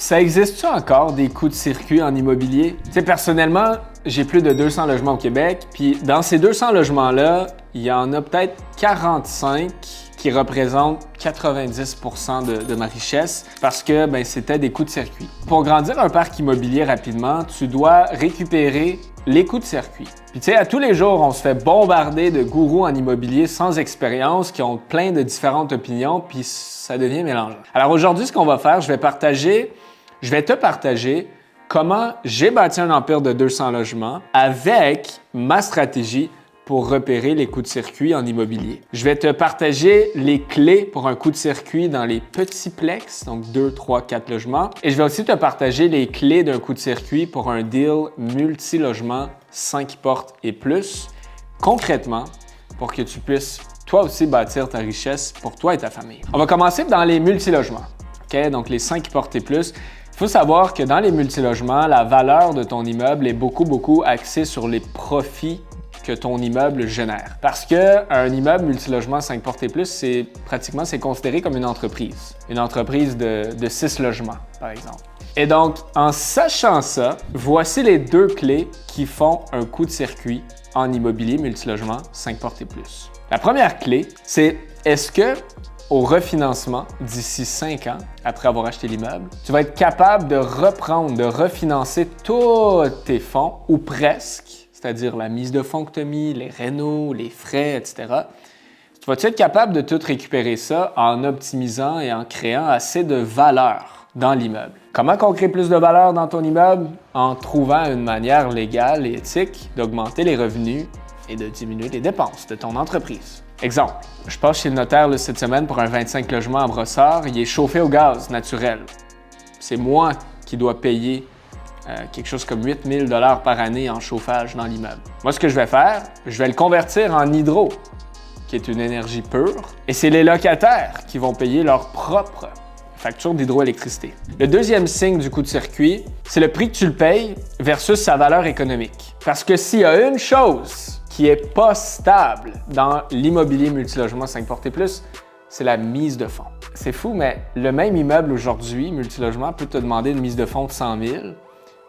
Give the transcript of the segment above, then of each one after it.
Ça existe-tu encore des coups de circuit en immobilier? Tu sais, personnellement, j'ai plus de 200 logements au Québec, puis dans ces 200 logements-là, il y en a peut-être 45 qui représentent 90% de ma richesse parce que c'était des coups de circuit. Pour grandir un parc immobilier rapidement, tu dois récupérer les coups de circuit. Puis tu sais, à tous les jours, on se fait bombarder de gourous en immobilier sans expérience qui ont plein de différentes opinions, puis ça devient mélangeant. Alors aujourd'hui, ce qu'on va faire, je vais te partager comment j'ai bâti un empire de 200 logements avec ma stratégie pour repérer les coups de circuit en immobilier. Je vais te partager les clés pour un coup de circuit dans les petits plex, donc 2, 3, 4 logements. Et je vais aussi te partager les clés d'un coup de circuit pour un deal multi-logement, 5 portes et plus, concrètement, pour que tu puisses toi aussi bâtir ta richesse pour toi et ta famille. On va commencer dans les multi-logements, OK? Donc les 5 portes et plus. Il faut savoir que dans les multi-logements, la valeur de ton immeuble est beaucoup axée sur les profits que ton immeuble génère. Parce qu'un immeuble multilogement 5 portes et plus, c'est considéré comme une entreprise. Une entreprise de 6 logements, par exemple. Et donc, en sachant ça, voici les 2 clés qui font un coup de circuit en immobilier multilogement 5 portes et plus. La première clé, c'est est-ce que au refinancement d'ici 5 ans, après avoir acheté l'immeuble, tu vas être capable de reprendre, de refinancer tous tes fonds, ou presque, c'est-à-dire la mise de fonds que tu as mis, les rénaux, les frais, etc. Vas-tu être capable de tout récupérer ça en optimisant et en créant assez de valeur dans l'immeuble? Comment on crée plus de valeur dans ton immeuble? En trouvant une manière légale et éthique d'augmenter les revenus et de diminuer les dépenses de ton entreprise. Exemple, je passe chez le notaire cette semaine pour un 25 logements à Brossard. Il est chauffé au gaz naturel. C'est moi qui dois payer quelque chose comme 8 000 $ par année en chauffage dans l'immeuble. Moi, ce que je vais faire, je vais le convertir en hydro, qui est une énergie pure, et c'est les locataires qui vont payer leur propre facture d'hydroélectricité. Le deuxième signe du coup de circuit, c'est le prix que tu le payes versus sa valeur économique. Parce que s'il y a une chose qui n'est pas stable dans l'immobilier multilogement 5 portes et plus, c'est la mise de fonds. C'est fou, mais le même immeuble aujourd'hui, multilogement, peut te demander une mise de fonds de 100 000,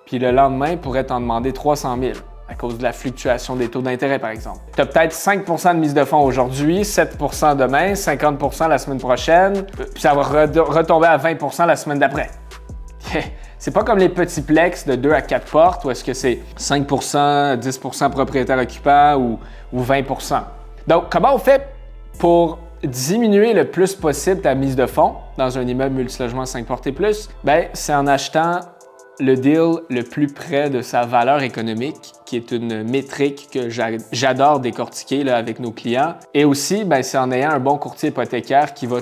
puis le lendemain, pourrait t'en demander 300 000 à cause de la fluctuation des taux d'intérêt, par exemple. Tu as peut-être 5 % de mise de fonds aujourd'hui, 7 % demain, 50 % la semaine prochaine, puis ça va retomber à 20 % la semaine d'après. C'est pas comme les petits plex de 2 à 4 portes où est-ce que c'est 5 %, 10 % propriétaire occupant ou 20 %. Donc, comment on fait pour diminuer le plus possible ta mise de fonds dans un immeuble multilogement 5 portes et plus? C'est en achetant le deal le plus près de sa valeur économique, qui est une métrique que j'adore décortiquer là, avec nos clients. Et aussi, c'est en ayant un bon courtier hypothécaire qui va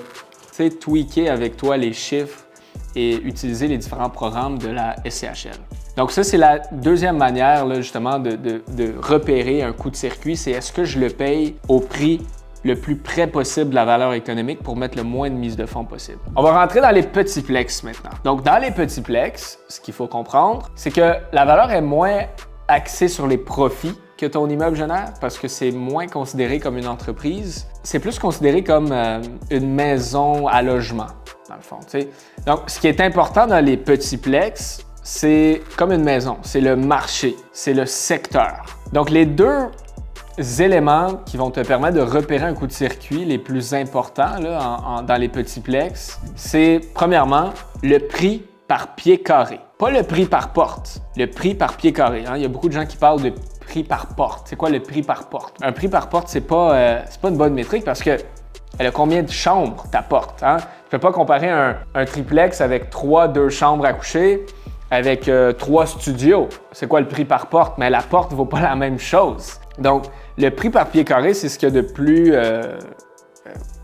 tweaker avec toi les chiffres et utiliser les différents programmes de la SCHL. Donc ça, c'est la deuxième manière là, justement de repérer un coup de circuit, c'est est-ce que je le paye au prix le plus près possible de la valeur économique pour mettre le moins de mise de fonds possible. On va rentrer dans les petits plex maintenant. Donc, dans les petits plex, ce qu'il faut comprendre, c'est que la valeur est moins axée sur les profits que ton immeuble génère parce que c'est moins considéré comme une entreprise. C'est plus considéré comme une maison à logement, dans le fond. T'sais. Donc, ce qui est important dans les petits plex, c'est comme une maison. C'est le marché, c'est le secteur. Donc, les 2 éléments qui vont te permettre de repérer un coup de circuit les plus importants là, dans les petits plex, c'est premièrement le prix par pied carré. Pas le prix par porte, le prix par pied carré. Hein? Il y a beaucoup de gens qui parlent de prix par porte. C'est quoi le prix par porte? Un prix par porte, c'est pas une bonne métrique parce que elle a combien de chambres ta porte? Hein? Tu peux pas comparer un triplex avec 2 chambres à coucher avec 3 studios. C'est quoi le prix par porte? Mais la porte ne vaut pas la même chose. Donc, le prix par pied carré, c'est ce qu'il y a de plus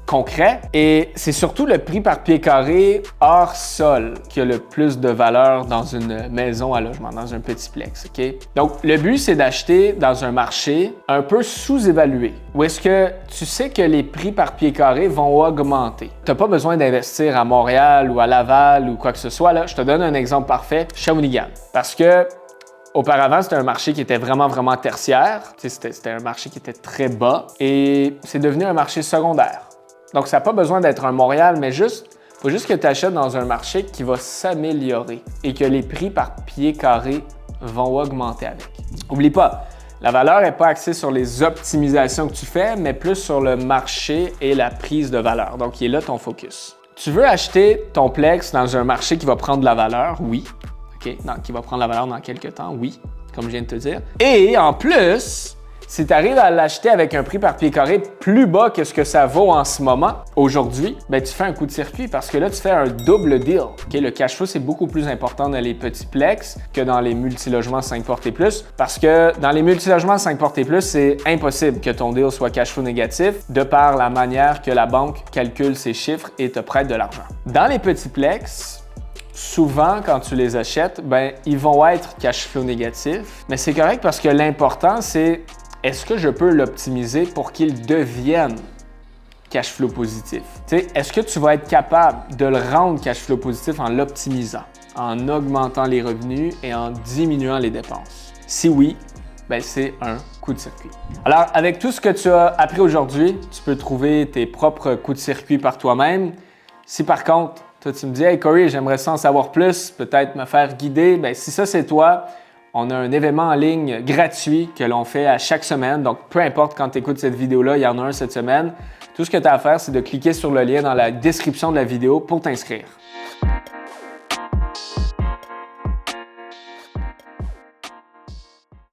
concret et c'est surtout le prix par pied carré hors sol qui a le plus de valeur dans une maison à logement, dans un petit plex. Okay? Donc, le but, c'est d'acheter dans un marché un peu sous-évalué où est-ce que tu sais que les prix par pied carré vont augmenter. Tu n'as pas besoin d'investir à Montréal ou à Laval ou quoi que ce soit. Là, je te donne un exemple parfait, Shawinigan. Parce que auparavant, c'était un marché qui était vraiment tertiaire. C'était un marché qui était très bas et c'est devenu un marché secondaire. Donc, ça n'a pas besoin d'être un Montréal, mais juste Faut juste que tu achètes dans un marché qui va s'améliorer et que les prix par pied carré vont augmenter avec. Oublie pas, la valeur n'est pas axée sur les optimisations que tu fais, mais plus sur le marché et la prise de valeur. Donc, il est là ton focus. Tu veux acheter ton Plex dans un marché qui va prendre de la valeur? Oui. OK? Qui va prendre la valeur dans quelques temps? Oui, comme je viens de te dire. Et en plus, si tu arrives à l'acheter avec un prix par pied carré plus bas que ce que ça vaut en ce moment, aujourd'hui, ben tu fais un coup de circuit parce que là, tu fais un double deal. Okay? Le cash flow, c'est beaucoup plus important dans les petits Plex que dans les multilogements 5 portes et plus parce que dans les multilogements 5 portes et plus, c'est impossible que ton deal soit cash flow négatif de par la manière que la banque calcule ses chiffres et te prête de l'argent. Dans les petits Plex, souvent, quand tu les achètes, ben ils vont être cash flow négatifs, mais c'est correct parce que l'important, c'est est-ce que je peux l'optimiser pour qu'il devienne cash flow positif? Est-ce que tu vas être capable de le rendre cash flow positif en l'optimisant, en augmentant les revenus et en diminuant les dépenses? Si oui, ben c'est un coup de circuit. Alors, avec tout ce que tu as appris aujourd'hui, tu peux trouver tes propres coups de circuit par toi-même. Si par contre, toi, tu me dis « Hey Corey, j'aimerais ça en savoir plus, peut-être me faire guider », ben si ça c'est toi, on a un événement en ligne gratuit que l'on fait à chaque semaine. Donc, peu importe quand tu écoutes cette vidéo-là, il y en a un cette semaine. Tout ce que tu as à faire, c'est de cliquer sur le lien dans la description de la vidéo pour t'inscrire.